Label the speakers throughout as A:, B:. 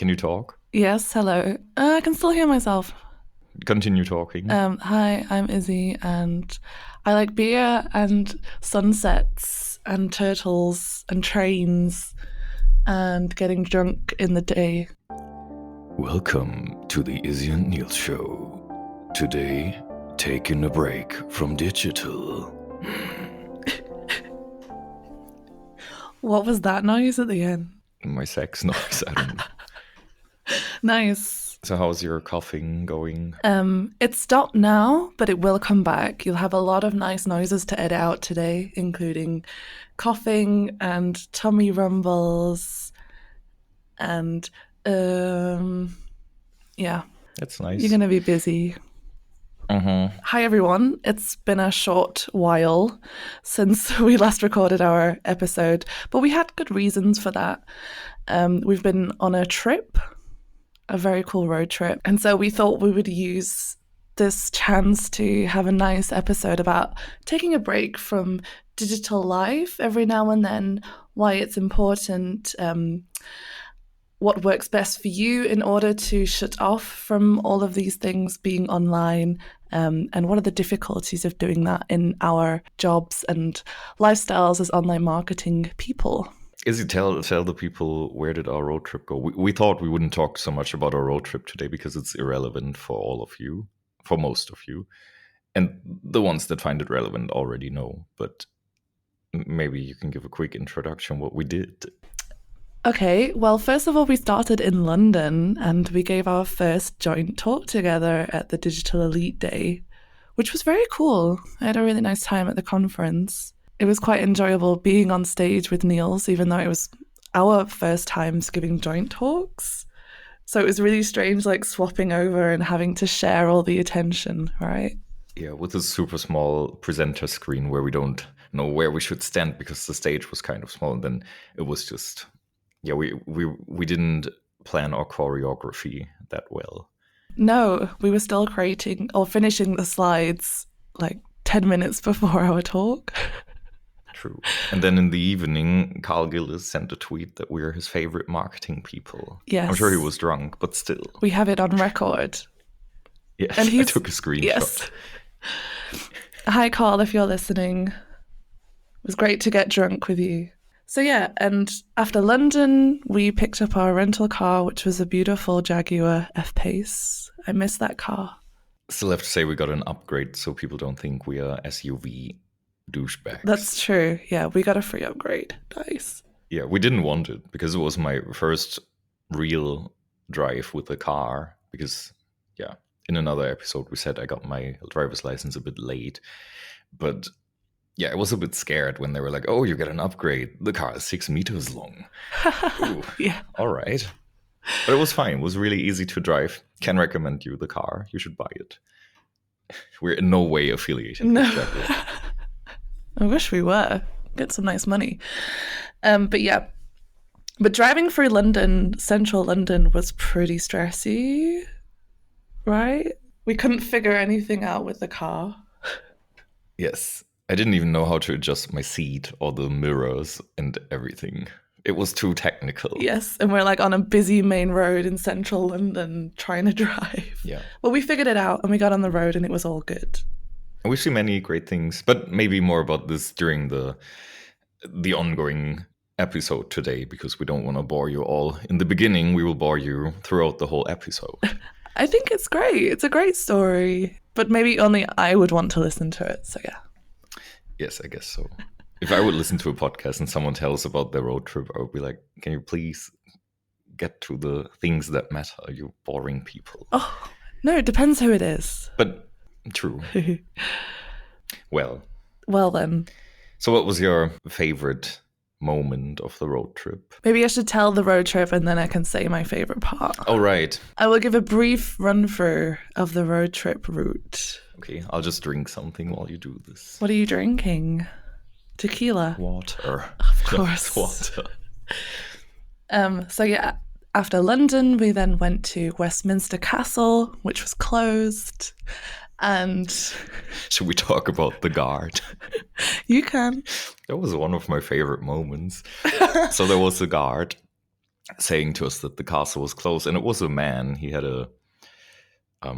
A: Can you talk?
B: Yes, hello. I can still hear myself.
A: Continue talking.
B: Hi, I'm Izzi, and I like beer and sunsets and turtles and trains and getting drunk in the day.
A: Welcome to the Izzi and Nils Show. Today, taking a break from digital.
B: What was that noise at the end?
A: My sex noise, I don't know.
B: Nice.
A: So how's your coughing going?
B: It stopped now, but it will come back. You'll have a lot of nice noises to edit out today, including coughing and tummy rumbles and yeah.
A: That's nice.
B: You're going to be busy. Hi, everyone. It's been a short while since we last recorded our episode, but we had good reasons for that. We've been on a trip, a very cool road trip, and so we thought we would use this chance to have a nice episode about taking a break from digital life every now and then, why it's important, what works best for you in order to shut off from all of these things being online, and what are the difficulties of doing that in our jobs and lifestyles as online marketing people.
A: Izzi, tell the people, where did our road trip go? We thought we wouldn't talk so much about our road trip today because it's irrelevant for all of you, for most of you. And the ones that find it relevant already know, but maybe you can give a quick introduction what we did.
B: Okay, well, first of all, we started in London and we gave our first joint talk together at the Digital Elite Day, which was very cool. I had a really nice time at the conference. It was quite enjoyable being on stage with Nils, even though it was our first times giving joint talks. So it was really strange, like swapping over and having to share all the attention, right?
A: Yeah, with a super small presenter screen where we don't know where we should stand because the stage was kind of small. And then it was just... Yeah, we didn't plan our choreography that well.
B: No, we were still creating or finishing the slides like 10 minutes before our talk.
A: True. And then in the evening, Carl Gillis sent a tweet that we're his favorite marketing people.
B: Yes.
A: I'm sure he was drunk, but still.
B: We have it on record.
A: Yes, and I took a screenshot.
B: Yes. Hi, Carl, if you're listening. It was great to get drunk with you. So yeah, and after London, we picked up our rental car, which was a beautiful Jaguar F-Pace. I miss that car.
A: Still have to say we got an upgrade so people don't think we are SUV douchebags.
B: That's true. Yeah, we got a free upgrade. Nice.
A: Yeah, we didn't want it because it was my first real drive with a car. Because, yeah, in another episode we said I got my driver's license a bit late. But... yeah, I was a bit scared when they were like, oh, you get an upgrade. The car is 6 meters long. Ooh, yeah. All right. But it was fine. It was really easy to drive. Can recommend you the car. You should buy it. We're in no way affiliated with Jaguar.
B: I wish we were. Get some nice money. But yeah. But driving through London, central London, was pretty stressy. Right? We couldn't figure anything out with the car.
A: Yes. I didn't even know how to adjust my seat or the mirrors and everything. It was too technical.
B: Yes, and we're like on a busy main road in central London trying to drive.
A: Yeah.
B: Well, we figured it out and we got on the road and it was all good.
A: We see many great things, but maybe more about this during the ongoing episode today because we don't want to bore you all. In the beginning, we will bore you throughout the whole episode.
B: I think it's great. It's a great story, but maybe only I would want to listen to it, so yeah.
A: Yes, I guess so. If I would listen to a podcast and someone tells about their road trip, I would be like, can you please get to the things that matter, you boring people?
B: Oh, no, it depends who it is.
A: But true. Well
B: then.
A: So what was your favorite moment of the road trip?
B: Maybe I should tell the road trip and then I can say my favorite part.
A: Oh, right.
B: I will give a brief run through of the road trip route.
A: Okay, I'll just drink something while you do this.
B: What are you drinking? Tequila?
A: Water.
B: Of course.
A: Water.
B: So yeah, after London, we then went to Westminster Castle, which was closed. And
A: should we talk about the guard?
B: You can.
A: That was one of my favorite moments. So there was a guard saying to us that the castle was closed. And it was a man. He had a, I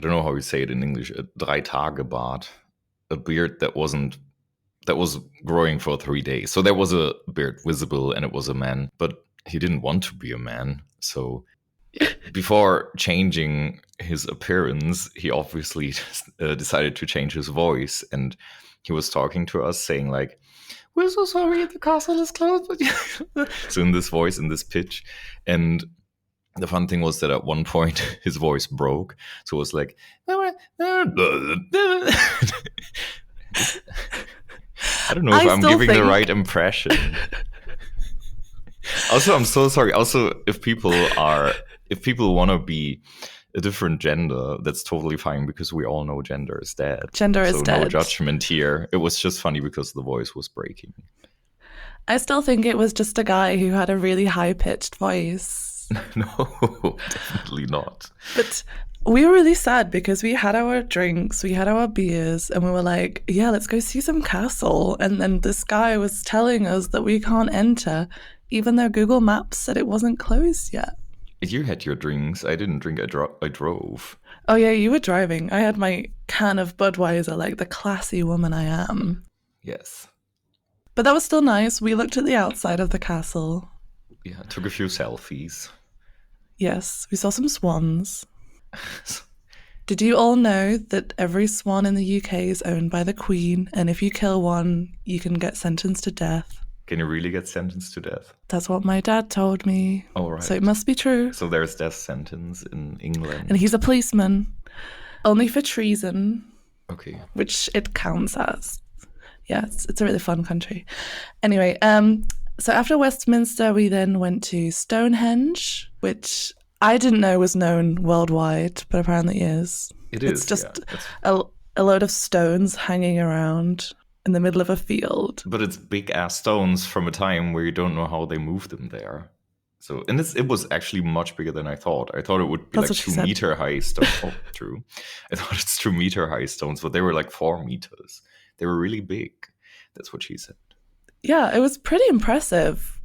A: don't know how you say it in English, a Drei-Tage-Bart, a beard that was growing for 3 days. So there was a beard visible, and it was a man, but he didn't want to be a man. So before changing his appearance, he obviously decided to change his voice, and he was talking to us saying like, "We're so sorry, the castle is closed." But so in this voice, in this pitch. And the fun thing was that at one point his voice broke. So it was like, I don't know if I'm giving the right impression. Also, I'm so sorry. Also, if people want to be a different gender, that's totally fine, because we all know gender is dead.
B: Gender is dead.
A: No judgment here. It was just funny because the voice was breaking.
B: I still think it was just a guy who had a really high-pitched voice.
A: No, definitely not.
B: But we were really sad because we had our drinks, we had our beers, and we were like, yeah, let's go see some castle. And then this guy was telling us that we can't enter, even though Google Maps said it wasn't closed yet.
A: You had your drinks. I didn't drink. I drove.
B: Oh, yeah, you were driving. I had my can of Budweiser, like the classy woman I am.
A: Yes.
B: But that was still nice. We looked at the outside of the castle.
A: Yeah, took a few selfies.
B: Yes, we saw some swans. Did you all know that every swan in the UK is owned by the Queen, and if you kill one, you can get sentenced to death?
A: Can you really get sentenced to death?
B: That's what my dad told me.
A: Oh, right.
B: So it must be true.
A: So there's death sentence in England.
B: And he's a policeman. Only for treason.
A: Okay.
B: Which it counts as. Yeah, it's a really fun country. Anyway, so after Westminster, we then went to Stonehenge, which I didn't know was known worldwide, but apparently is. It's just a load of stones hanging around in the middle of a field.
A: But it's big-ass stones from a time where you don't know how they moved them there. So, and it was actually much bigger than I thought. I thought it would be like 2-meter high stones. Oh, true. I thought it's 2-meter high stones, but they were like 4 meters. They were really big. That's what she said.
B: Yeah, it was pretty impressive.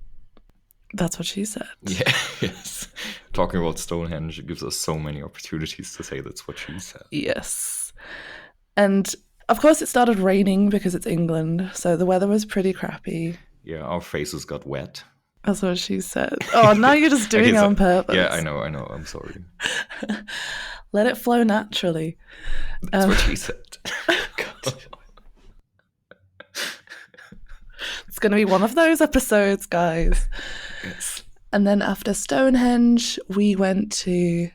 B: That's what she said.
A: Yeah, yes. Talking about Stonehenge gives us so many opportunities to say that's what she said.
B: Yes. And of course it started raining because it's England, so the weather was pretty crappy.
A: Yeah, our faces got wet.
B: That's what she said. Oh, now you're just doing it on purpose.
A: Yeah, I know. I'm sorry.
B: Let it flow naturally.
A: That's what she said.
B: It's going to be one of those episodes, guys.
A: Yes.
B: And then after Stonehenge, we went to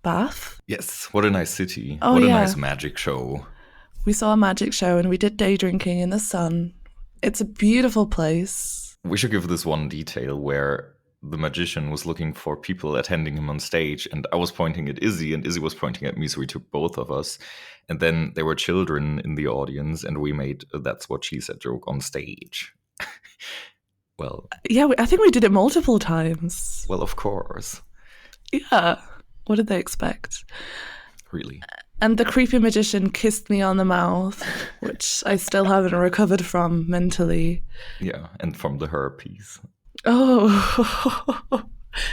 B: Bath.
A: Yes, what a nice city.
B: Oh,
A: what a nice magic show.
B: We saw a magic show and we did day drinking in the sun. It's a beautiful place.
A: We should give this one detail where the magician was looking for people attending him on stage, and I was pointing at Izzi, and Izzi was pointing at me, so we took both of us. And then there were children in the audience, and we made a "that's what she said" joke on stage. Well,
B: yeah, I think we did it multiple times.
A: Well, of course.
B: Yeah. What did they expect?
A: Really?
B: And the creepy magician kissed me on the mouth, which I still haven't recovered from mentally.
A: Yeah, and from the herpes.
B: Oh.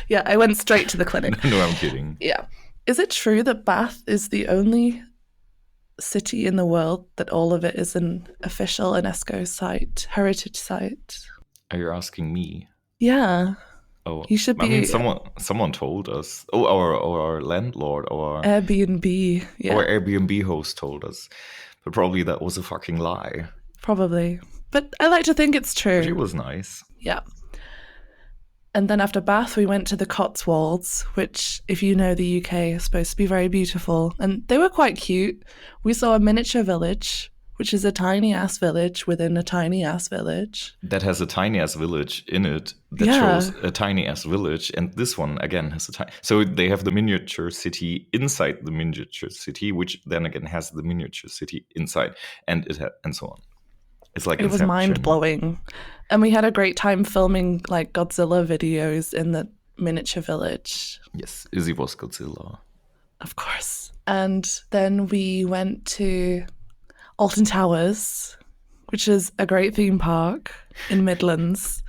B: Yeah, I went straight to the clinic.
A: No, I'm kidding.
B: Yeah. Is it true that Bath is the only city in the world that all of it is an official UNESCO site, heritage site?
A: Are you asking me?
B: Yeah.
A: Oh,
B: you should be.
A: I mean, someone told us. Oh, our landlord, our
B: Airbnb. Yeah.
A: Our Airbnb host told us, but probably that was a fucking lie.
B: Probably, but I like to think it's true.
A: She was nice.
B: Yeah. And then after Bath, we went to the Cotswolds, which, if you know the UK, is supposed to be very beautiful, and they were quite cute. We saw a miniature village, which is a tiny-ass village within a tiny-ass village.
A: That has a tiny-ass village in it that shows a tiny-ass village. And this one, again, has a tiny... So they have the miniature city inside the miniature city, which then again has the miniature city inside. And and so on. It's like
B: it was mind-blowing. And we had a great time filming like Godzilla videos in the miniature village.
A: Yes, Izzi was Godzilla.
B: Of course. And then we went to Alton Towers, which is a great theme park in Midlands.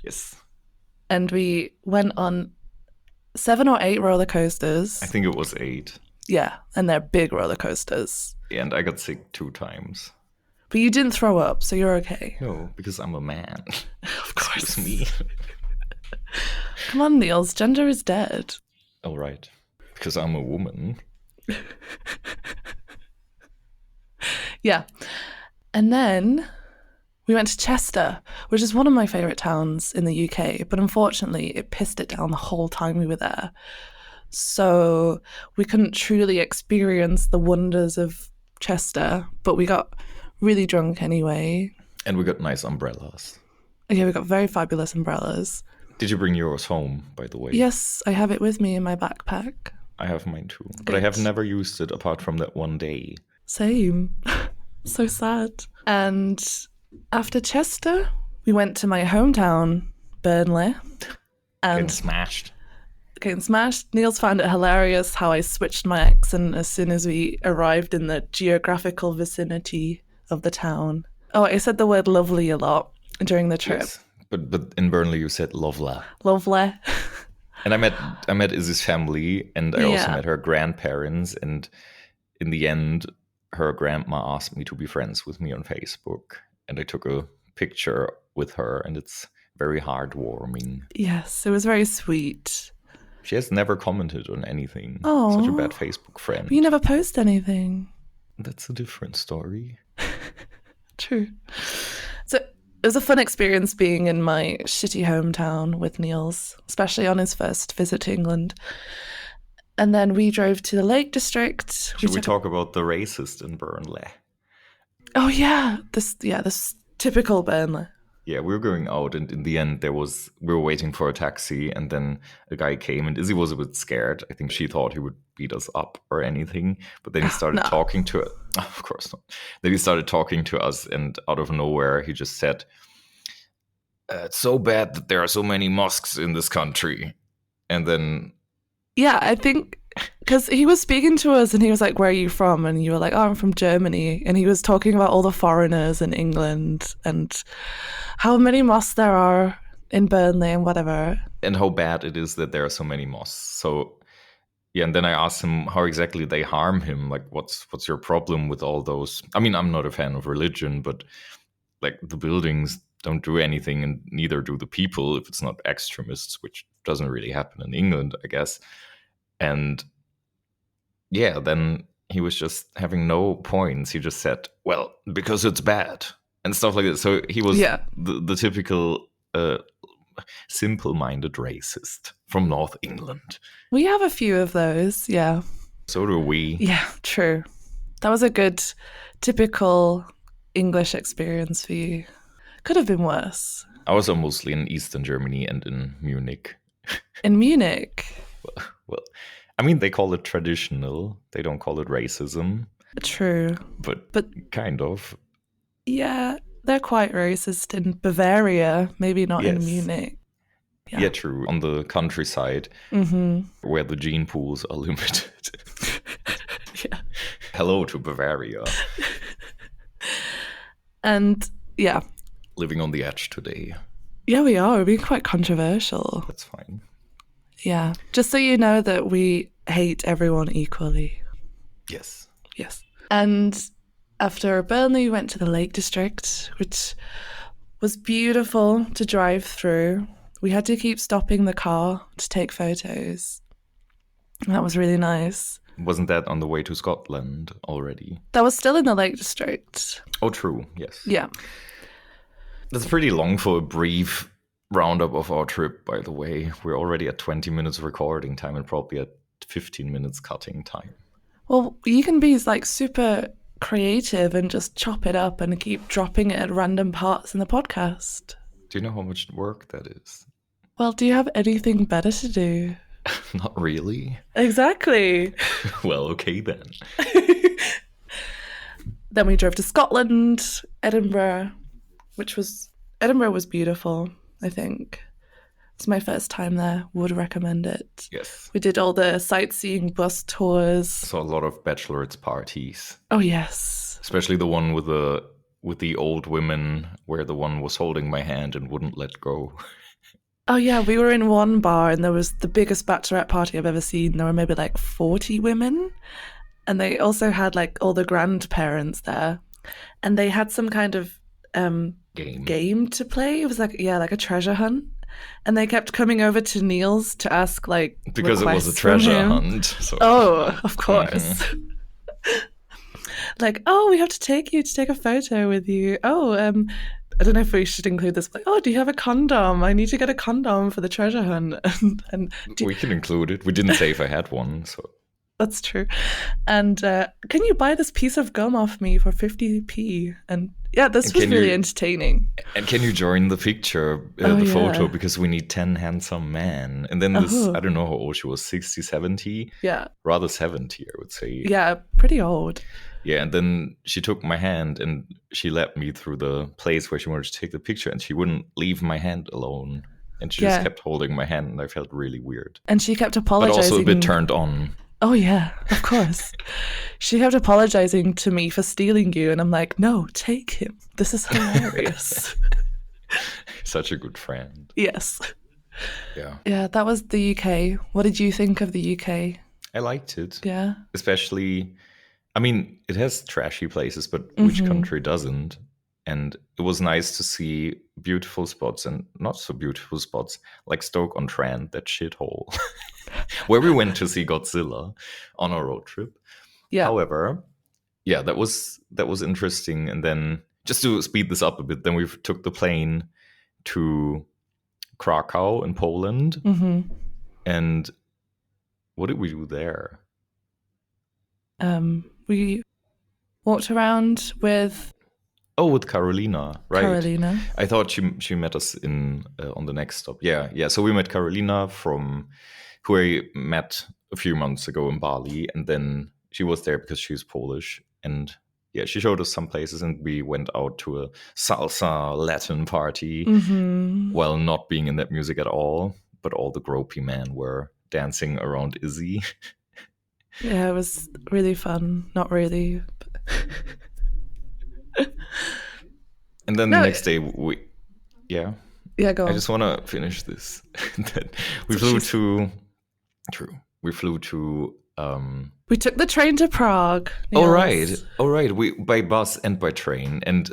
A: Yes.
B: and we went on 7 or 8 roller coasters.
A: I think it was 8.
B: Yeah, and they're big roller coasters.
A: And I got sick 2 times.
B: But you didn't throw up, so you're okay.
A: No, because I'm a man.
B: Of course.
A: Excuse me.
B: Come on, Nils, gender is dead.
A: All right. Because I'm a woman.
B: Yeah. And then we went to Chester, which is one of my favourite towns in the UK, but unfortunately it pissed it down the whole time we were there. So we couldn't truly experience the wonders of Chester, but we got really drunk anyway.
A: And we got nice umbrellas.
B: Yeah, we got very fabulous umbrellas.
A: Did you bring yours home, by the way?
B: Yes, I have it with me in my backpack.
A: I have mine too. But I have never used it apart from that one day.
B: Same. So sad. And after Chester, we went to my hometown, Burnley. And getting smashed. Nils found it hilarious how I switched my accent as soon as we arrived in the geographical vicinity of the town. Oh, I said the word lovely a lot during the trip.
A: Yes. But in Burnley you said lovely.
B: Lovely.
A: And I met Izzi's family, and I also met her grandparents, and in the end her grandma asked me to be friends with me on Facebook, and I took a picture with her, and it's very heartwarming.
B: Yes, it was very sweet.
A: She has never commented on anything.
B: Oh,
A: such a bad Facebook friend.
B: But you never post anything.
A: That's a different story.
B: True. So it was a fun experience being in my shitty hometown with Nils, especially on his first visit to England. And then we drove to the Lake District.
A: Should we talk about the racist in Burnley?
B: Oh yeah, this typical Burnley.
A: Yeah, we were going out, and in the end, we were waiting for a taxi, and then a guy came, and Izzi was a bit scared. I think she thought he would beat us up or anything, but then he started talking to us. Of course not. Then he started talking to us, and out of nowhere, he just said, "It's so bad that there are so many mosques in this country." And then...
B: Yeah, I think... Because he was speaking to us and he was like, "Where are you from?" And you were like, "Oh, I'm from Germany." And he was talking about all the foreigners in England and how many mosques there are in Burnley and whatever.
A: And how bad it is that there are so many mosques. So, yeah, and then I asked him how exactly they harm him. Like, what's your problem with all those? I mean, I'm not a fan of religion, but like the buildings don't do anything, and neither do the people if it's not extremists, which doesn't really happen in England, I guess. And yeah, then he was just having no points. He just said, "Well, because it's bad," and stuff like that. So he was the typical simple-minded racist from North England.
B: We have a few of those, yeah.
A: So do we.
B: Yeah, true. That was a good, typical English experience for you. Could have been worse.
A: I was mostly in Eastern Germany and in Munich.
B: In Munich?
A: Well, I mean, they call it traditional. They don't call it racism.
B: True.
A: But kind of.
B: Yeah, they're quite racist in Bavaria, maybe not in Munich.
A: Yeah, true. On the countryside, where the gene pools are limited.
B: Yeah.
A: Hello to Bavaria.
B: And, yeah.
A: Living on the edge today.
B: Yeah, we are. We're being quite controversial.
A: That's fine.
B: Yeah. Just so you know that we hate everyone equally.
A: Yes.
B: Yes. And after Burnley, we went to the Lake District, which was beautiful to drive through. We had to keep stopping the car to take photos. That was really nice.
A: Wasn't that on the way to Scotland already?
B: That was still in the Lake District.
A: Oh, true. Yes.
B: Yeah.
A: That's pretty long for a brief roundup of our trip, by the way. We're already at 20 minutes recording time and probably at 15 minutes cutting time.
B: Well, you can be like super creative and just chop it up and keep dropping it at random parts in the podcast.
A: Do you know how much work that is?
B: Well, do you have anything better to do?
A: Not really.
B: Exactly.
A: Well, okay then.
B: Then we drove to Scotland, Edinburgh, Edinburgh was beautiful, I think. It's my first time there. Would recommend it.
A: Yes.
B: We did all the sightseeing bus tours.
A: Saw a lot of bachelorettes parties.
B: Oh, yes.
A: Especially the one with the old women where the one was holding my hand and wouldn't let go.
B: Oh yeah, we were in one bar and there was the biggest bachelorette party I've ever seen. There were maybe like 40 women. And they also had like all the grandparents there. And they had some kind of game to play. It was like, yeah, like a treasure hunt. And they kept coming over to Nils to ask like
A: because it was a treasure hunt. So.
B: Oh, of course. Like, oh, we have to take you to take a photo with you. Oh, I don't know if we should include this. Like, oh, do you have a condom? I need to get a condom for the treasure hunt. and
A: we can include it. We didn't say if I had one, so
B: that's true. And can you buy this piece of gum off me for 50p? And yeah, this was really entertaining.
A: And can you join the picture, the photo, because we need 10 handsome men. And then this, I don't know how old she was, 60, 70?
B: Yeah.
A: Rather 70, I would say.
B: Yeah, pretty old.
A: Yeah, and then she took my hand and she led me through the place where she wanted to take the picture, and she wouldn't leave my hand alone. And she just kept holding my hand, and I felt really weird.
B: And she kept apologizing.
A: But also a bit turned on.
B: Oh, yeah, of course. She kept apologizing to me for stealing you, and I'm like, no, take him. This is hilarious.
A: Such a good friend.
B: Yes.
A: Yeah.
B: Yeah, that was the UK. What did you think of the UK?
A: I liked it.
B: Yeah.
A: Especially, I mean, it has trashy places, but which country doesn't? And it was nice to see beautiful spots and not so beautiful spots, like Stoke-on-Trent, that shithole, where we went to see Godzilla on our road trip. Yeah. However, yeah, that was interesting. And then just to speed this up a bit, then we took the plane to Krakow in Poland. And what did we do there?
B: We walked around with...
A: Oh, with Carolina, right?
B: Carolina.
A: I thought she met us in on the next stop. Yeah. So we met Carolina who I met a few months ago in Bali, and then she was there because she's Polish, and yeah, she showed us some places, and we went out to a salsa Latin party while not being in that music at all, but all the gropey men were dancing around Izzi.
B: Yeah, it was really fun. Not really.
A: And then the next day go on. I just want to finish this. We flew to
B: we took the train to Prague.
A: All right. We by bus and by train, and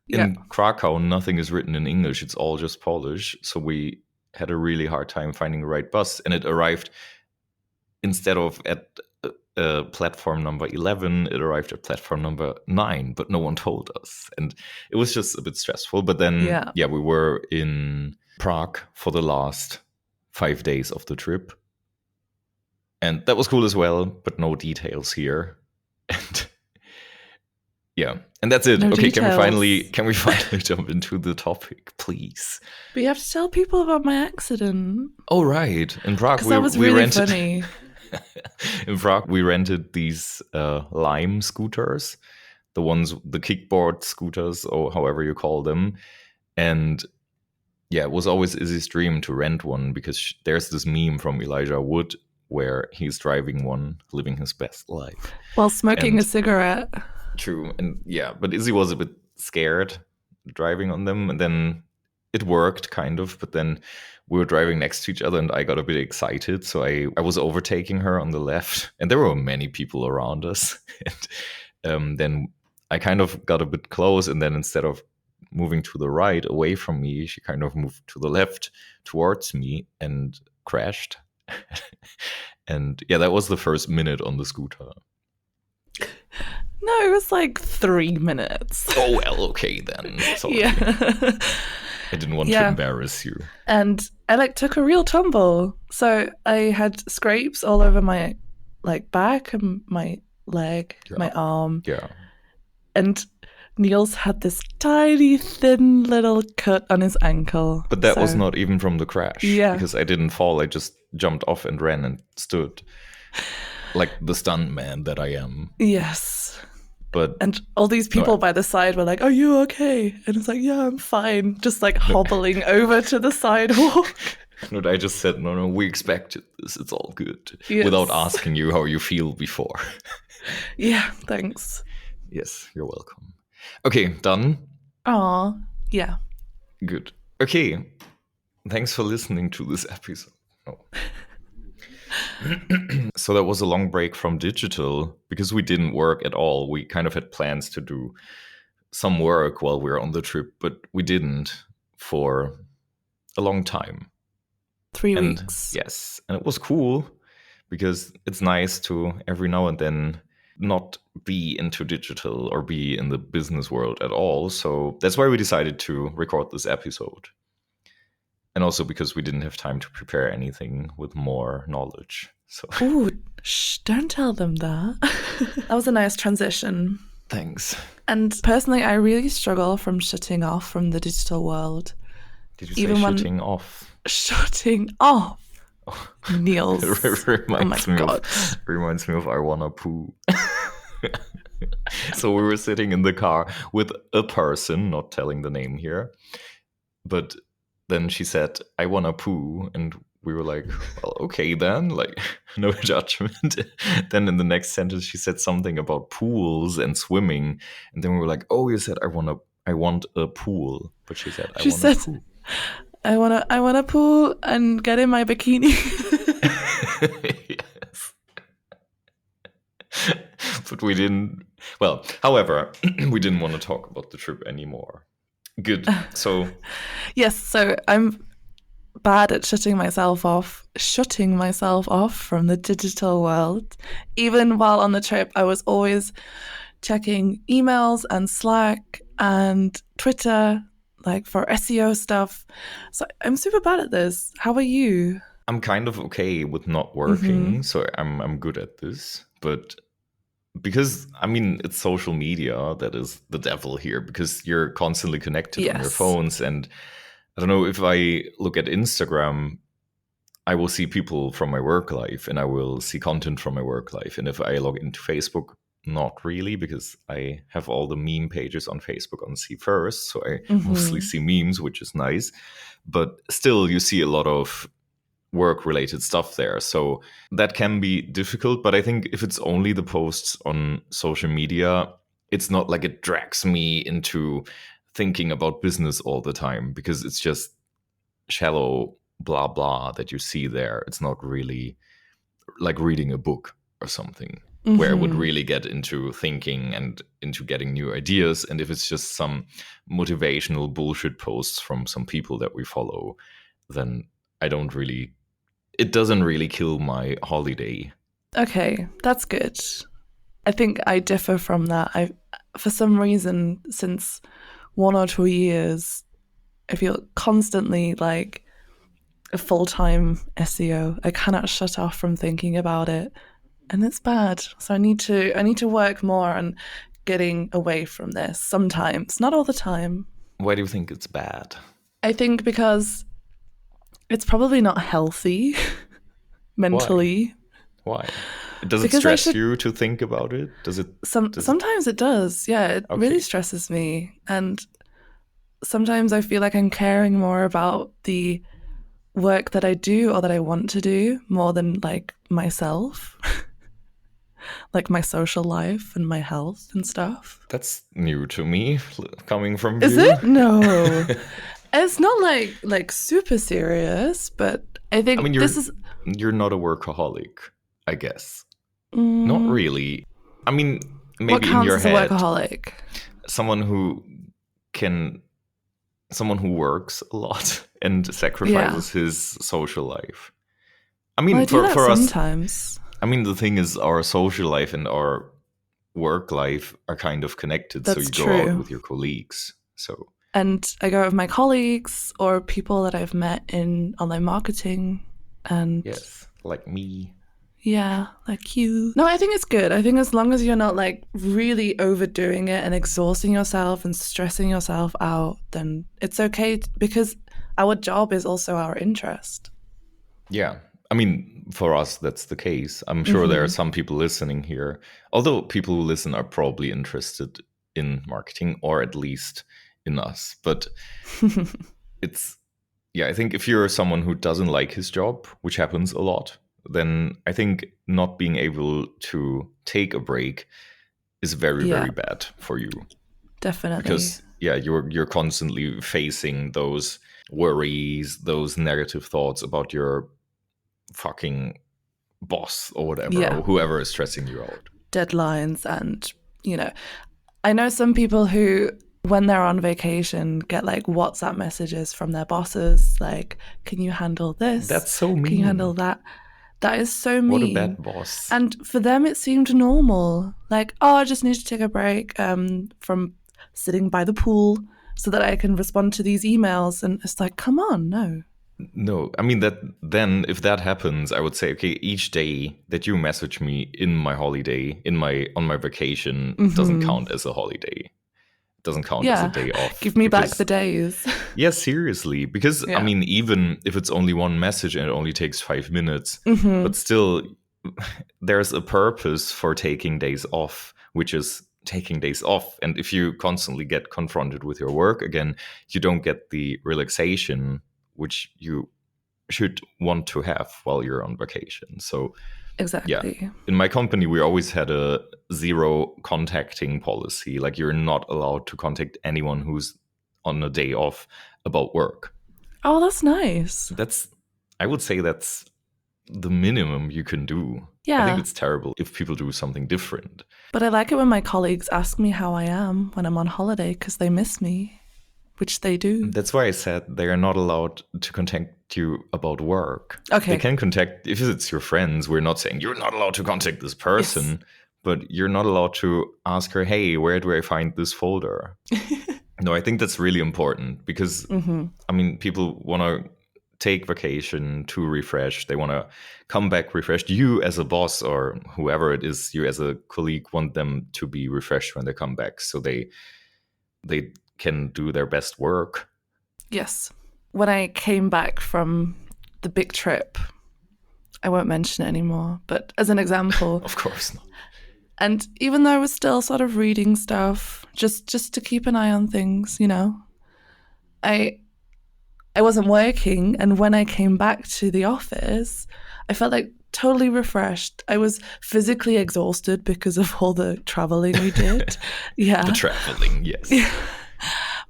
A: in Krakow nothing is written in English, it's all just Polish, so we had a really hard time finding the right bus, and it arrived instead of at platform number 11, it arrived at platform number 9, but no one told us, and it was just a bit stressful. But then we were in Prague for the last 5 days of the trip, and that was cool as well, but no details here. And and that's it. Okay, details. Can we finally jump into the topic, please?
B: We have to tell people about my accident.
A: Oh right, in Prague
B: that was really funny.
A: In Prague, we rented these Lime scooters, the kickboard scooters, or however you call them. And yeah, it was always Izzy's dream to rent one, because there's this meme from Elijah Wood where he's driving one, living his best life.
B: While smoking a cigarette.
A: True. And yeah, but Izzy was a bit scared driving on them. And then it worked, kind of, but then we were driving next to each other and I got a bit excited. So I was overtaking her on the left, and there were many people around us. And then I kind of got a bit close, and then instead of moving to the right away from me, she kind of moved to the left towards me and crashed. And yeah, that was the first minute on the scooter.
B: No, it was like 3 minutes.
A: Oh, well, okay then. Sorry.
B: Yeah.
A: I didn't want to embarrass you.
B: And I took a real tumble. So I had scrapes all over my back and my leg, my arm.
A: Yeah.
B: And Nils had this tiny, thin little cut on his ankle.
A: But that was not even from the crash. Yeah. Because I didn't fall. I just jumped off and ran and stood. Like the stunt man that I am.
B: Yes.
A: But
B: and all these people by the side were like, "Are you okay?" And it's like, "Yeah, I'm fine." Just hobbling over to the sidewalk.
A: No, I just said, no, we expected this. It's all good. Yes. Without asking you how you feel before.
B: Yeah, thanks.
A: Yes, you're welcome. Okay, done?
B: Aw, yeah.
A: Good. Okay. Thanks for listening to this episode. Oh. So that was a long break from digital because we didn't work at all. We kind of had plans to do some work while we were on the trip, but we didn't for a long time.
B: 3 weeks.
A: Yes, and it was cool because it's nice to every now and then not be into digital or be in the business world at all. So that's why we decided to record this episode. And also because we didn't have time to prepare anything with more knowledge. So
B: Ooh, don't tell them that. That was a nice transition.
A: Thanks.
B: And personally, I really struggle from shutting off from the digital world.
A: Did you say shutting off?
B: Shutting off.
A: Oh.
B: Nils.
A: reminds me of I Wanna Poo. So we were sitting in the car with a person, not telling the name here, but then she said, I wanna poo, and we were like, well, okay then, like, no judgment. Then in the next sentence she said something about pools and swimming, and then we were like, oh, you said I want a pool, but she said I want a poo.
B: I wanna poo and get in my bikini.
A: Yes. But we didn't. Well, however, we didn't want to talk about the trip anymore. Good. So
B: yes, so I'm bad at shutting myself off from the digital world. Even while on the trip, I was always checking emails and Slack and Twitter, like for SEO stuff. So I'm super bad at this. How are you?
A: I'm kind of okay with not working, so I'm good at this. But because, I mean, it's social media that is the devil here, because you're constantly connected on your phones. And I don't know, if I look at Instagram, I will see people from my work life and I will see content from my work life. And if I log into Facebook, not really, because I have all the meme pages on Facebook on see first. So I mostly see memes, which is nice. But still, you see a lot of work-related stuff there. So that can be difficult. But I think if it's only the posts on social media, it's not like it drags me into thinking about business all the time, because it's just shallow blah blah that you see there. It's not really like reading a book or something where I would really get into thinking and into getting new ideas. And if it's just some motivational bullshit posts from some people that we follow, then it doesn't really kill my holiday.
B: Okay, that's good. I think I differ from that. For some reason, since 1 or 2 years, I feel constantly like a full-time SEO. I cannot shut off from thinking about it, and it's bad. So I need to work more on getting away from this sometimes, not all the time.
A: Why do you think it's bad?
B: I think because it's probably not healthy mentally.
A: Why? Does it stress you to think about it?
B: Sometimes it does. Yeah, it really stresses me. And sometimes I feel like I'm caring more about the work that I do or that I want to do more than like myself. Like my social life and my health and stuff.
A: That's new to me, coming from you.
B: Is it? No. It's not like super serious, but I think
A: you're not a workaholic, I guess. Not really. I mean, maybe in your head,
B: what counts as a workaholic?
A: Someone who works a lot and sacrifices his social life. I mean, for us
B: sometimes.
A: I mean, the thing is, our social life and our work life are kind of connected.
B: That's
A: so you go out with your colleagues.
B: And I go out with my colleagues or people that I've met in online marketing. And
A: yes, like me.
B: Yeah, like you. No, I think it's good. I think as long as you're not like really overdoing it and exhausting yourself and stressing yourself out, then it's okay, because our job is also our interest.
A: Yeah. I mean, for us, that's the case. I'm sure there are some people listening here, although people who listen are probably interested in marketing, or at least in us. But I think if you're someone who doesn't like his job, which happens a lot, then I think not being able to take a break is very, very bad for you.
B: Definitely.
A: Because, you're constantly facing those worries, those negative thoughts about your fucking boss or whatever, or whoever is stressing you out.
B: Deadlines and, I know some people who, when they're on vacation, get like WhatsApp messages from their bosses, like, can you handle this?
A: That's so mean.
B: Can you handle that? That is so mean.
A: What a bad boss.
B: And for them, it seemed normal. Like, oh, I just need to take a break from sitting by the pool so that I can respond to these emails. And it's like, come on, no.
A: No, I mean, that then if that happens, I would say, okay, each day that you message me in my holiday, on my vacation, doesn't count as a holiday. Doesn't count as a day off.
B: Give me back the days.
A: Yeah, seriously. Because, I mean, even if it's only one message and it only takes 5 minutes, but still, there's a purpose for taking days off, which is taking days off. And if you constantly get confronted with your work again, you don't get the relaxation which you should want to have while you're on vacation. So
B: exactly.
A: Yeah. In my company, we always had a zero contacting policy. Like, you're not allowed to contact anyone who's on a day off about work.
B: Oh, that's nice.
A: I would say that's the minimum you can do.
B: Yeah.
A: I think it's terrible if people do something different.
B: But I like it when my colleagues ask me how I am when I'm on holiday because they miss me, which they do.
A: That's why I said they are not allowed to contact you about work.
B: Okay.
A: They can contact, if it's your friends, we're not saying you're not allowed to contact this person, but you're not allowed to ask her, hey, where do I find this folder? No, I think that's really important because, I mean, people want to take vacation to refresh. They want to come back refreshed. You as a boss or whoever it is, you as a colleague want them to be refreshed when they come back. So they can do their best work.
B: Yes. When I came back from the big trip, I won't mention it anymore, but as an example.
A: Of course not.
B: And even though I was still sort of reading stuff, just to keep an eye on things, I wasn't working. And when I came back to the office, I felt like totally refreshed. I was physically exhausted because of all the traveling we did. Yeah.
A: The traveling, yes.
B: Yeah.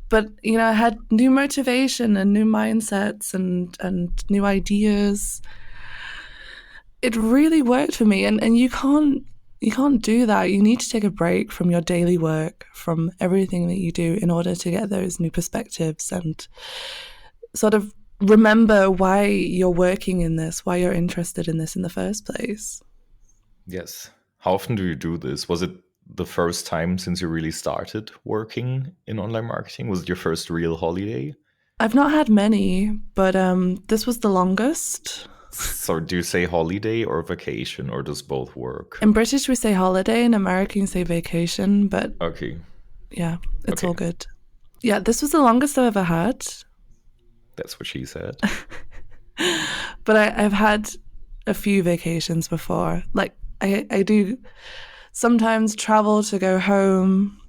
B: But, I had new motivation and new mindsets and new ideas. It really worked for me. And you can't do that. You need to take a break from your daily work, from everything that you do in order to get those new perspectives and sort of remember why you're working in this, why you're interested in this in the first place.
A: Yes. How often do you do this? Was it the first time since you really started working in online marketing? Was it your first real holiday?
B: I've not had many, but this was the longest.
A: So do you say holiday or vacation, or does both work?
B: In British, we say holiday. In American, you say vacation. But
A: okay.
B: Yeah, it's all good. Yeah, this was the longest I've ever had.
A: That's what she said.
B: But I've had a few vacations before. Like, I do sometimes travel to go home,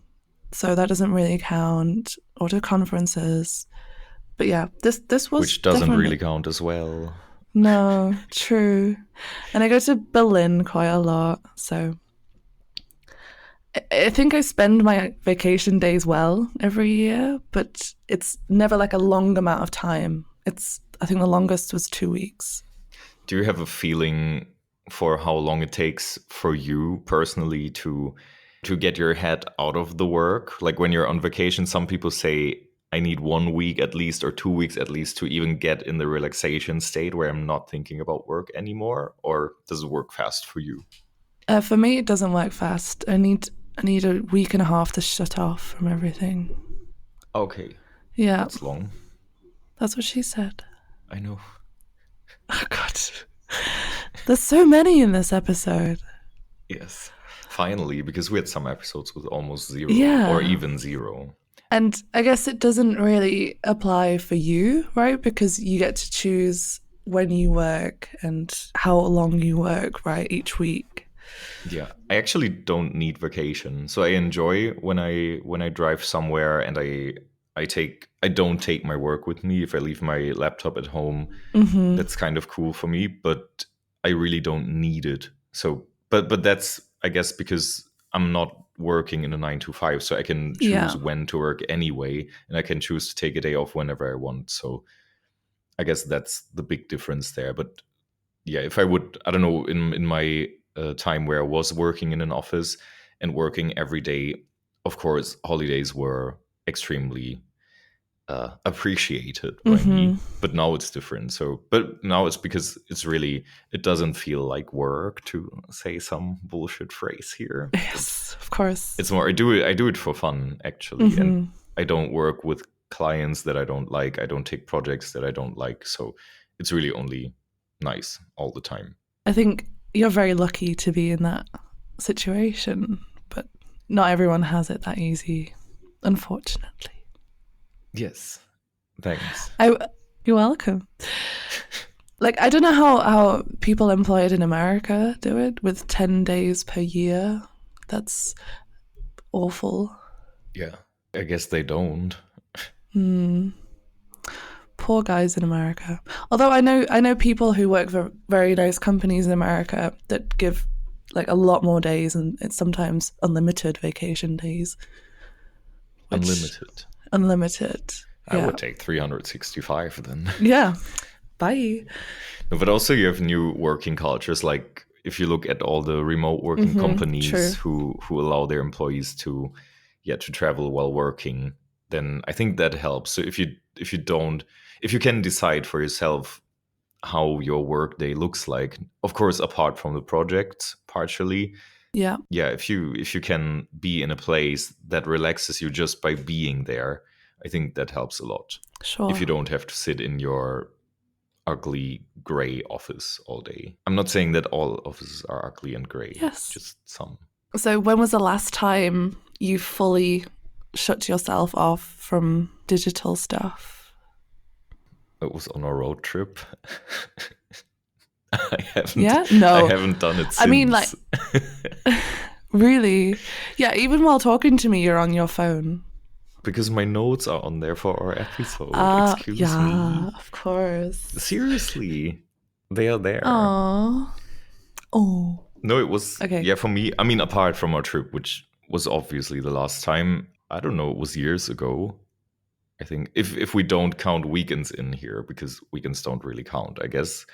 B: so that doesn't really count, or to conferences. But yeah, this was
A: which doesn't really count as well.
B: No, true. And I go to Berlin quite a lot, so I think I spend my vacation days well every year, but it's never like a long amount of time. I think the longest was 2 weeks.
A: Do you have a feeling for how long it takes for you personally to get your head out of the work? Like, when you're on vacation, some people say, I need 1 week at least or 2 weeks at least to even get in the relaxation state where I'm not thinking about work anymore. Or does it work fast for you?
B: For me, it doesn't work fast. I need a week and a half to shut off from everything.
A: Okay.
B: Yeah.
A: That's long.
B: That's what she said.
A: I know.
B: Oh, God. There's so many in this episode.
A: Yes. Finally, because we had some episodes with almost zero or even zero.
B: And I guess it doesn't really apply for you, right? Because you get to choose when you work and how long you work, right, each week.
A: Yeah, I actually don't need vacation. So I enjoy when I drive somewhere and I don't take my work with me. If I leave my laptop at home, that's kind of cool for me, but I really don't need it. So but that's, I guess, because I'm not working in a 9 to 5, so I can choose when to work anyway, and I can choose to take a day off whenever I want. So I guess that's the big difference there. But yeah, if I would, I don't know, in my time where I was working in an office and working every day, of course, holidays were extremely appreciated by me. But now it's different. So, but now it's because it doesn't feel like work, to say some bullshit phrase here.
B: Yes, of course.
A: It's more, I do it for fun, actually. And I don't work with clients that I don't like. I don't take projects that I don't like. So it's really only nice all the time.
B: I think you're very lucky to be in that situation, but not everyone has it that easy, unfortunately.
A: Yes, thanks.
B: You're welcome. Like, I don't know how people employed in America do it with 10 days per year. That's awful.
A: Yeah, I guess they don't.
B: Poor guys in America. Although I know people who work for very nice companies in America that give like a lot more days, and it's sometimes unlimited vacation days. Unlimited.
A: I would take 365 then.
B: Yeah. Bye.
A: No, but also you have new working cultures. Like if you look at all the remote working companies who allow their employees to travel while working, then I think that helps. So if you can decide for yourself how your work day looks like, of course, apart from the project partially. Yeah, if you can be in a place that relaxes you just by being there, I think that helps a lot.
B: Sure.
A: If you don't have to sit in your ugly gray office all day. I'm not saying that all offices are ugly and gray.
B: Yes.
A: Just some.
B: So when was the last time you fully shut yourself off from digital stuff?
A: It was on a road trip. I haven't done it since.
B: I mean, like, really? Yeah, even while talking to me, you're on your phone.
A: Because my notes are on there for our episode. Excuse me.
B: Yeah, of course.
A: Seriously, they are there.
B: Oh.
A: No, it was,
B: okay.
A: Yeah, for me, I mean, apart from our trip, which was obviously the last time, I don't know, it was years ago. I think if we don't count weekends in here, because weekends don't really count, I guess.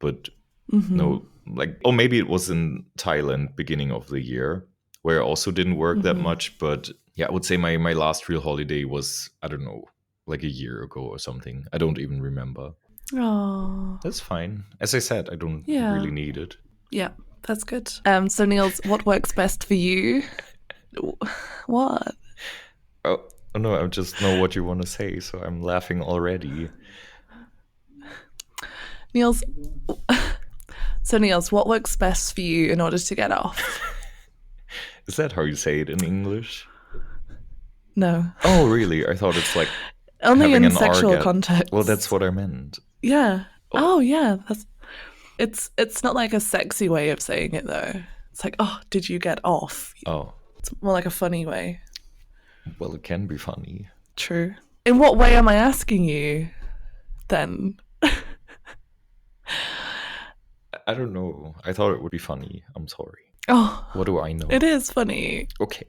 A: But no, like, or maybe it was in Thailand, beginning of the year, where I also didn't work that much. But yeah, I would say my last real holiday was, I don't know, like a year ago or something. I don't even remember.
B: Oh,
A: that's fine. As I said, I don't really need it.
B: Yeah, that's good. So Nils, what works best for you? What?
A: Oh no, I just know what you want to say, so I'm laughing already.
B: Nils, what works best for you in order to get off?
A: Is that how you say it in English?
B: No.
A: Oh, really? I thought it's like
B: only in sexual context.
A: Well, that's what I meant.
B: Yeah. Oh yeah. It's not like a sexy way of saying it though. It's like, oh, did you get off?
A: Oh.
B: It's more like a funny way.
A: Well, it can be funny.
B: True. In what way am I asking you then?
A: I don't know. I thought it would be funny. I'm sorry.
B: Oh.
A: What do I know?
B: It is funny.
A: Okay.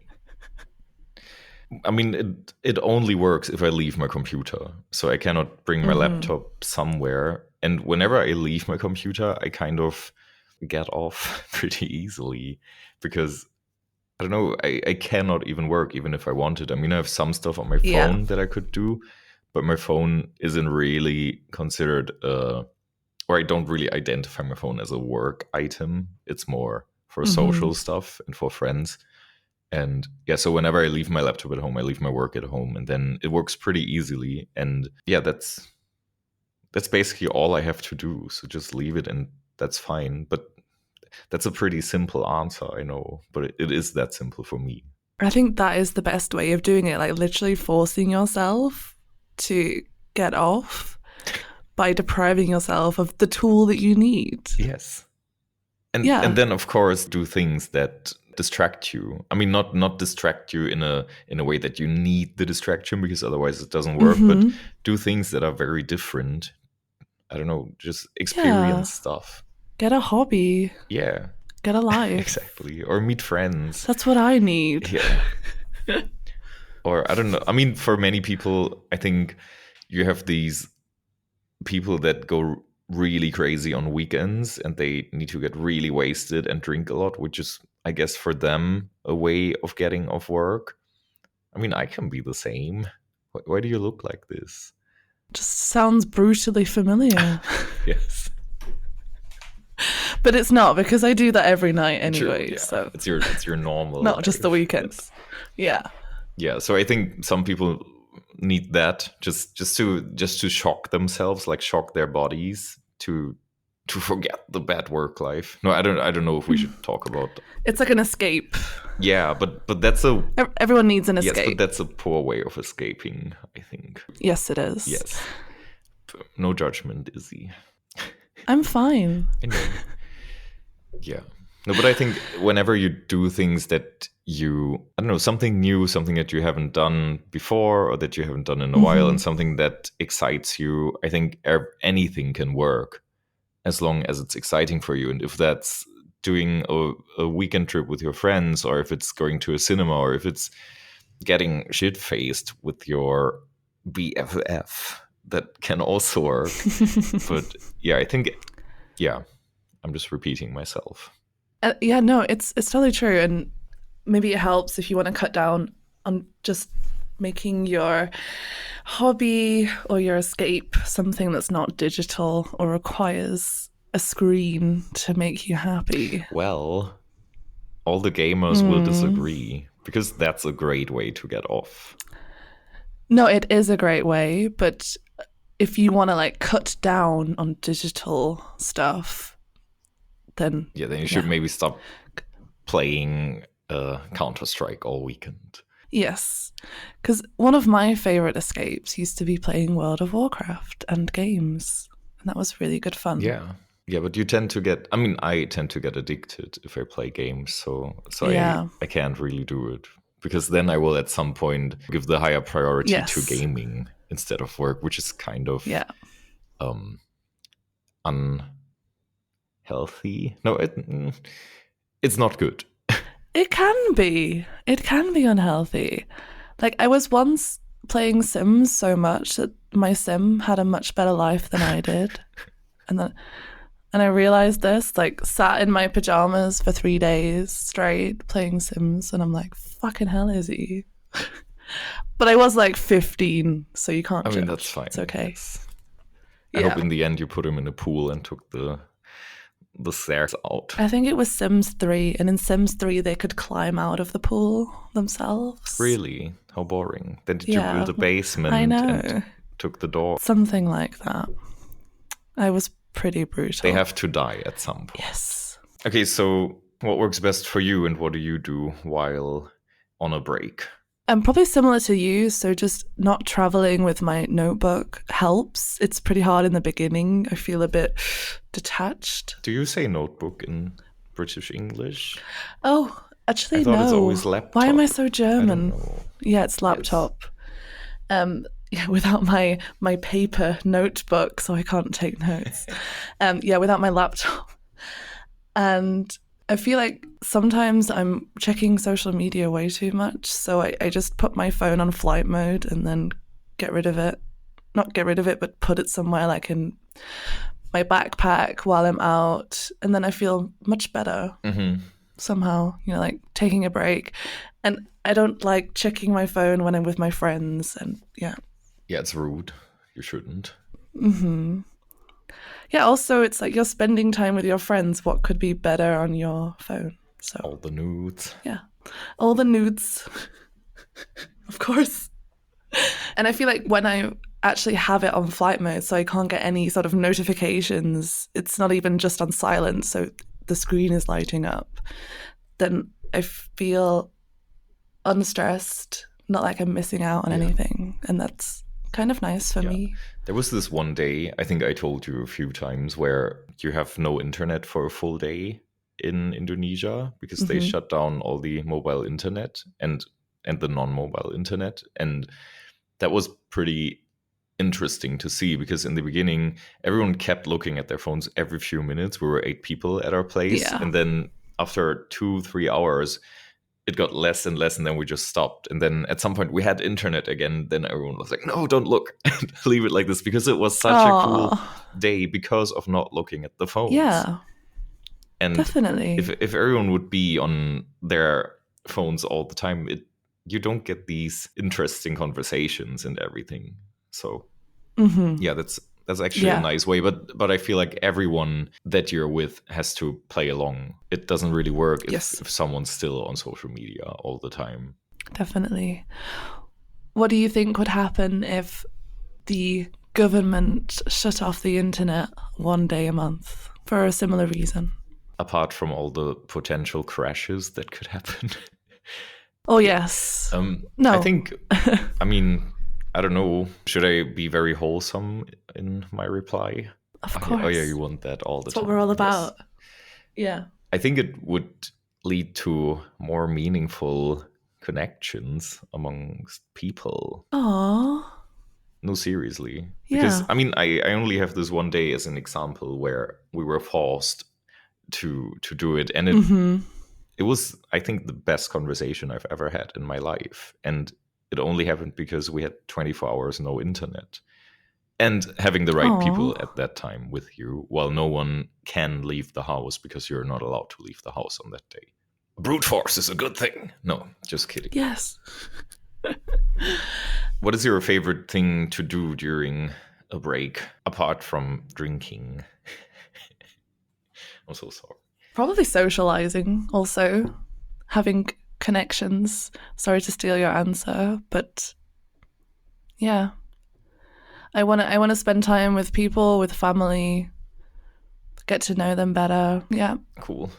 A: I mean, it only works if I leave my computer. So I cannot bring my laptop somewhere. And whenever I leave my computer, I kind of get off pretty easily. Because, I don't know, I cannot even work even if I wanted. I mean, I have some stuff on my phone that I could do. But my phone isn't really considered, or I don't really identify my phone as a work item. It's more for social stuff and for friends. And yeah, so whenever I leave my laptop at home, I leave my work at home, and then it works pretty easily. And yeah, that's basically all I have to do. So just leave it, and that's fine. But that's a pretty simple answer, I know, but it is that simple for me.
B: I think that is the best way of doing it, like literally forcing yourself to get off by depriving yourself of the tool that you need.
A: Yes. And then of course do things that distract you. I mean, not distract you in a way that you need the distraction, because otherwise it doesn't work, but do things that are very different. I don't know, just experience stuff.
B: Get a hobby.
A: Yeah.
B: get a life.
A: Exactly. Or meet friends.
B: That's what I need.
A: Yeah. Or I don't know. I mean, for many people, I think you have these people that go really crazy on weekends and they need to get really wasted and drink a lot, which is, I guess, for them a way of getting off work. I mean, I can be the same. Why do you look like this?
B: Just sounds brutally familiar.
A: Yes.
B: But it's not, because I do that every night anyway.
A: True, yeah.
B: So
A: it's your normal
B: not
A: life.
B: just the weekends. Yeah.
A: Yeah, so I think some people need that just to shock themselves, like shock their bodies to forget the bad work life. No, I don't know if we should talk about that.
B: It's like an escape.
A: Yeah, but that's a
B: everyone needs an escape.
A: Yes, but that's a poor way of escaping, I think.
B: Yes, it is.
A: Yes. No judgment, Izzi.
B: I'm fine.
A: I know. Yeah. No, but I think whenever you do things that I don't know, something new, something that you haven't done before or that you haven't done in a while, and something that excites you, I think anything can work as long as it's exciting for you. And if that's doing a weekend trip with your friends, or if it's going to a cinema, or if it's getting shit-faced with your BFF, that can also work. But yeah, I think, I'm just repeating myself.
B: Yeah, no, it's totally true. And maybe it helps if you want to cut down on just making your hobby or your escape something that's not digital or requires a screen to make you happy.
A: Well, all the gamers will disagree, because that's a great way to get off.
B: No, it is a great way, but if you want to like cut down on digital stuff, then
A: you should maybe stop playing Counter-Strike all weekend.
B: Yes, because one of my favorite escapes used to be playing World of Warcraft and games, and that was really good fun.
A: Yeah, but you tend to get, I tend to get addicted if I play games, so
B: yeah.
A: I can't really do it, because then I will at some point give the higher priority to gaming instead of work, which is kind of unhealthy. No, it's not good.
B: It can be unhealthy. Like, I was once playing Sims so much that my Sim had a much better life than I did. and I realized this, like, sat in my pajamas for 3 days straight playing Sims, and I'm like, fucking hell, Izzi. But I was like 15, so you can't judge.
A: That's fine.
B: It's okay.
A: Yes. I hope in the end you put him in a pool and took the stairs out.
B: I think it was Sims 3, and in Sims 3 they could climb out of the pool themselves.
A: Really? How boring. Then did you build a basement and took the door?
B: Something like that. I was pretty brutal.
A: They have to die at some point.
B: Yes.
A: Okay, so what works best for you, and what do you do while on a break?
B: I'm probably similar to you, so just not traveling with my notebook helps. It's pretty hard in the beginning. I feel a bit detached.
A: Do you say notebook in British English?
B: Oh, actually,
A: I thought
B: no.
A: It's always laptop.
B: Why am I so German?
A: I don't know.
B: Yeah, it's laptop. Yes. Without my paper notebook, so I can't take notes. Without my laptop. And I feel like sometimes I'm checking social media way too much, so I just put my phone on flight mode and then get rid of it. Not get rid of it, but put it somewhere like in my backpack while I'm out, and then I feel much better somehow, like taking a break. And I don't like checking my phone when I'm with my friends, and yeah,
A: it's rude. You shouldn't.
B: Yeah, also, it's like you're spending time with your friends. What could be better on your phone? So
A: all the nudes.
B: Yeah, all the nudes. Of course. And I feel like when I actually have it on flight mode, so I can't get any sort of notifications, it's not even just on silent, so the screen is lighting up, then I feel unstressed, not like I'm missing out on anything. And that's kind of nice for me.
A: There was this one day, I think I told you a few times, where you have no internet for a full day in Indonesia because they shut down all the mobile internet and the non-mobile internet. And that was pretty interesting to see, because in the beginning, everyone kept looking at their phones every few minutes. We were 8 people at our place. And then after 2-3 hours, it got less and less, and then we just stopped. And then at some point we had internet again. Then everyone was like, no, don't look. Leave it like this, because it was such a cool day because of not looking at the phones.
B: Yeah,
A: and
B: definitely.
A: If everyone would be on their phones all the time, you don't get these interesting conversations and everything. So yeah, that's actually a nice way. But I feel like everyone that you're with has to play along. It doesn't really work if someone's still on social media all the time.
B: Definitely. What do you think would happen if the government shut off the internet one day a month for a similar reason?
A: Apart from all the potential crashes that could happen.
B: Oh, yes.
A: No. I think, I mean, I don't know. Should I be very wholesome in my reply?
B: Of course.
A: Oh, yeah, you want that all the time.
B: That's what we're all about. Yes. Yeah.
A: I think it would lead to more meaningful connections amongst people.
B: Aww.
A: No, seriously. Because, I mean, I only have this one day as an example where we were forced to do it. And it was, I think, the best conversation I've ever had in my life. And it only happened because we had 24 hours no internet. And having the right people at that time with you, while no one can leave the house because you're not allowed to leave the house on that day. Brute force is a good thing. No, just kidding.
B: Yes.
A: What is your favorite thing to do during a break, apart from drinking? I'm so sorry.
B: Probably socializing, also. Having connections. Sorry to steal your answer, but yeah. I want to spend time with people, with family, get to know them better. Yeah.
A: Cool.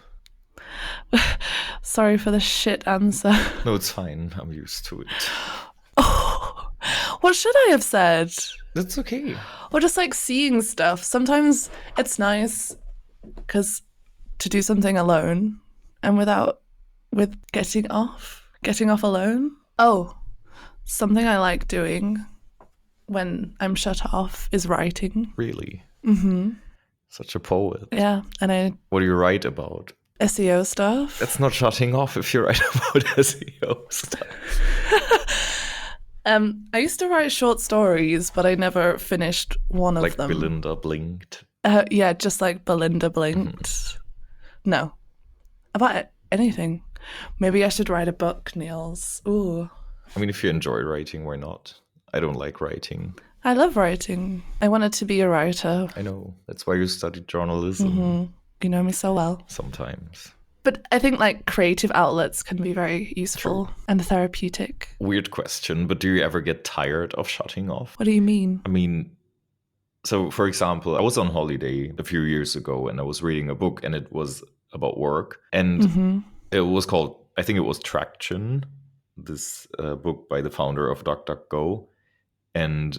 B: Sorry for the shit answer.
A: No, it's fine. I'm used to it.
B: Oh, what should I have said?
A: That's okay.
B: Or just like seeing stuff. Sometimes it's nice because to do something alone and with getting off alone. Oh, something I like doing when I'm shut off is writing.
A: Really?
B: Mm-hmm.
A: Such a poet.
B: Yeah, and
A: what do you write about?
B: SEO stuff.
A: That's not shutting off if you write about SEO stuff.
B: I used to write short stories, but I never finished one of them.
A: Like Belinda Blinked?
B: Yeah, just like Belinda Blinked. Mm-hmm. No. About anything. Maybe I should write a book, Nils. Ooh.
A: I mean, if you enjoy writing, why not? I don't like writing.
B: I love writing. I wanted to be a writer.
A: I know. That's why you studied journalism.
B: Mm-hmm. You know me so well.
A: Sometimes.
B: But I think like creative outlets can be very useful and therapeutic.
A: Weird question, but do you ever get tired of shutting off?
B: What do you mean?
A: I mean, so for example, I was on holiday a few years ago and I was reading a book and it was about work. And it was called, I think it was Traction, this book by the founder of DuckDuckGo. And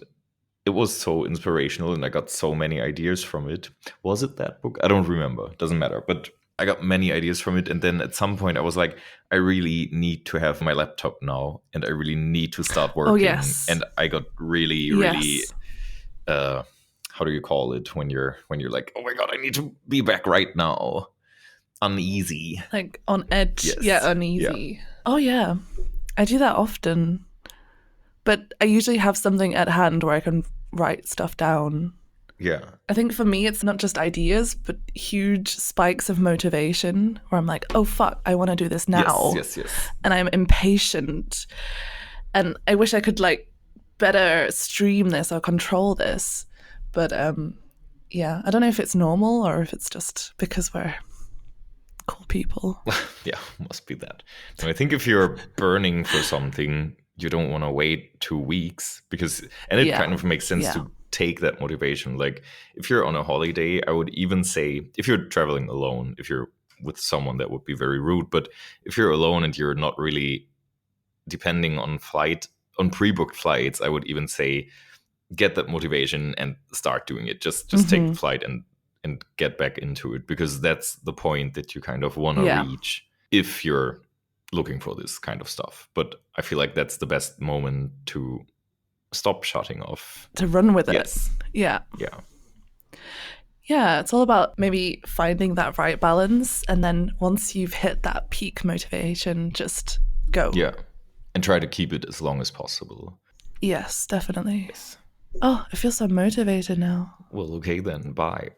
A: it was so inspirational and I got so many ideas from it. Was it that book? I don't remember. Doesn't matter. But I got many ideas from it. And then at some point I was like, I really need to have my laptop now and I really need to start working.
B: Oh, yes.
A: And I got really, how do you call it when you're like, oh my God, I need to be back right now. Uneasy.
B: Like on edge.
A: Yes.
B: Yeah, uneasy. Yeah. Oh, yeah. I do that often. But I usually have something at hand where I can write stuff down.
A: Yeah.
B: I think for me, it's not just ideas, but huge spikes of motivation where I'm like, oh, fuck, I want to do this now.
A: Yes.
B: And I'm impatient. And I wish I could like better stream this or control this. But yeah, I don't know if it's normal or if it's just because we're cool people.
A: Yeah, must be that. So I think if you're burning for something, you don't want to wait 2 weeks and it kind of makes sense to take that motivation. Like if you're on a holiday, I would even say if you're traveling alone, if you're with someone, that would be very rude. But if you're alone and you're not really depending on pre-booked flights, I would even say get that motivation and start doing it. Just take the flight and get back into it, because that's the point that you kind of want to reach if you're looking for this kind of stuff. But I feel like that's the best moment to stop shutting off.
B: To run with it.
A: Yes.
B: Yeah.
A: Yeah.
B: Yeah, it's all about maybe finding that right balance. And then once you've hit that peak motivation, just go.
A: Yeah. And try to keep it as long as possible.
B: Yes, definitely. Yes. Oh, I feel so motivated now.
A: Well, okay then. Bye.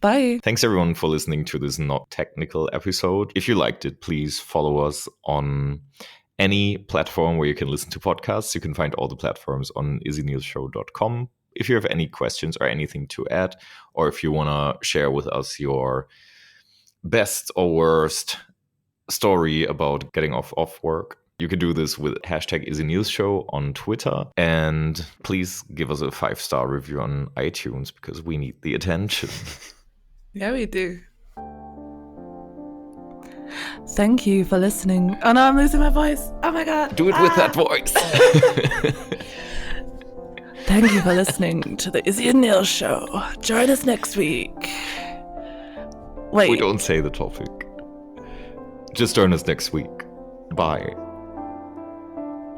B: Bye.
A: Thanks everyone for listening to this not technical episode. If you liked it, please follow us on any platform where you can listen to podcasts. You can find all the platforms on izzinilsshow.com. If you have any questions or anything to add, or if you want to share with us your best or worst story about getting off work, you can do this with hashtag #IzziNilsShow on Twitter. And please give us a 5-star review on iTunes because we need the attention.
B: Yeah, we do. Thank you for listening. Oh no, I'm losing my voice. Oh my god.
A: Do it with that voice.
B: Thank you for listening to the Izzi and Nils Show. Join us next week. Wait.
A: We don't say the topic. Just join us next week. Bye.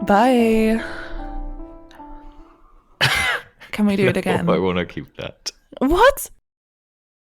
B: Bye. Can we do it again?
A: I want to keep that.
B: What?